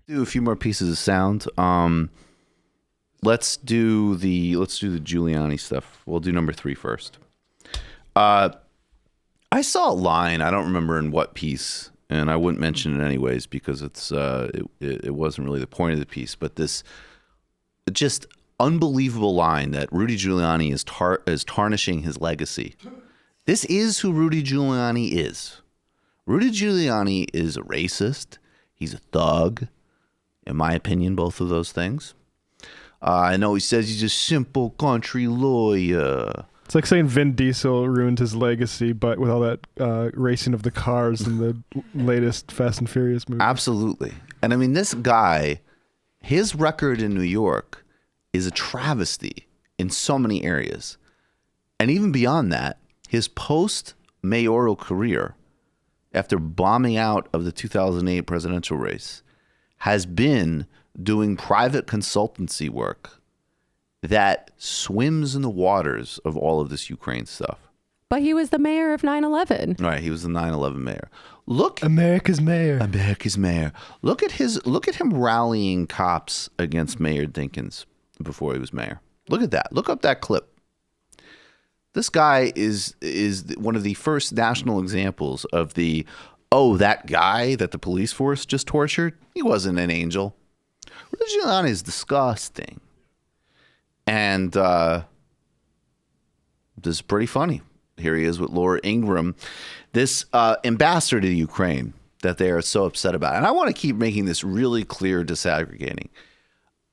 Do a few more pieces of sound. Let's do the Giuliani stuff. We'll do number 3 first. I saw a line. I don't remember in what piece, and I wouldn't mention it anyways because it wasn't really the point of the piece. But this just unbelievable line that Rudy Giuliani is tarnishing his legacy. This is who Rudy Giuliani is. Rudy Giuliani is a racist. He's a thug. In my opinion, both of those things. I know he says he's a simple country lawyer. It's like saying Vin Diesel ruined his legacy, but with all that racing of the cars in the latest Fast and Furious movie. Absolutely. And I mean, this guy, his record in New York is a travesty in so many areas. And even beyond that, his post-mayoral career, after bombing out of the 2008 presidential race, has been doing private consultancy work that swims in the waters of all of this Ukraine stuff. But he was the mayor of 9/11. Right, he was the 9/11 mayor. America's mayor. America's mayor. Look at him rallying cops against Mayor Dinkins before he was mayor. Look at that. Look up that clip. This guy is one of the first national examples of that guy that the police force just tortured, he wasn't an angel. Rudy Giuliani is disgusting. And this is pretty funny. Here he is with Laura Ingraham, this ambassador to Ukraine that they are so upset about. And I want to keep making this really clear, disaggregating.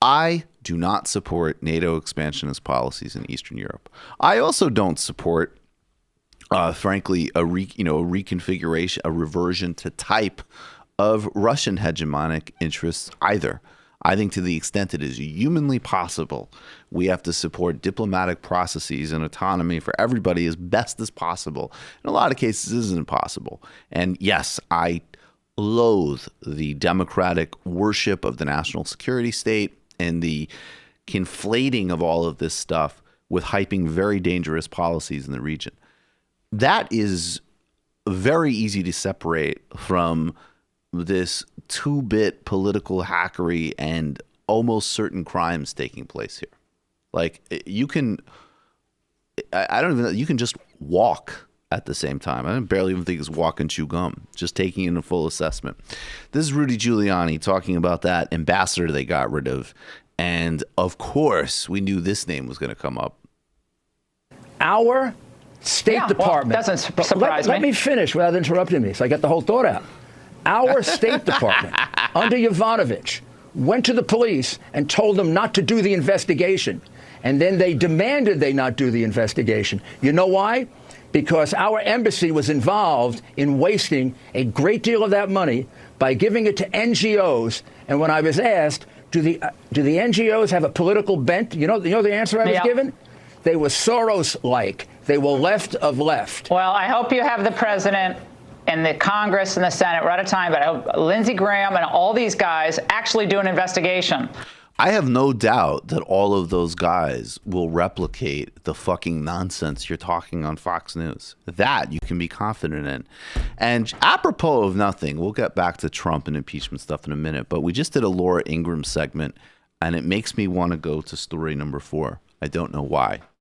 I do not support NATO expansionist policies in Eastern Europe. I also don't support, frankly, a reconfiguration, a reversion to type of Russian hegemonic interests either. I think to the extent it is humanly possible, we have to support diplomatic processes and autonomy for everybody as best as possible. In a lot of cases, this isn't possible. And yes, I loathe the democratic worship of the national security state and the conflating of all of this stuff with hyping very dangerous policies in the region. That is very easy to separate from this 2-bit political hackery and almost certain crimes taking place here. Like you can, I don't even know, you can just walk at the same time. I barely even think it's walk and chew gum, just taking in a full assessment. This is Rudy Giuliani talking about that ambassador they got rid of. And of course, we knew this name was going to come up. Our State Department. Well, doesn't surprise me. Let me finish without interrupting me so I get the whole thought out. Our State Department, under Yovanovitch, went to the police and told them not to do the investigation. And then they demanded they not do the investigation. You know why? Because our embassy was involved in wasting a great deal of that money by giving it to NGOs. And when I was asked, do the NGOs have a political bent? You know the answer I was given? They were Soros-like. They were left of left. Well, I hope you have the president and the Congress and the Senate. We're out of time, but I hope Lindsey Graham and all these guys actually do an investigation. I have no doubt that all of those guys will replicate the fucking nonsense you're talking on Fox News. That you can be confident in. And apropos of nothing, we'll get back to Trump and impeachment stuff in a minute, but we just did a Laura Ingraham segment, and it makes me want to go to story number 4. I don't know why.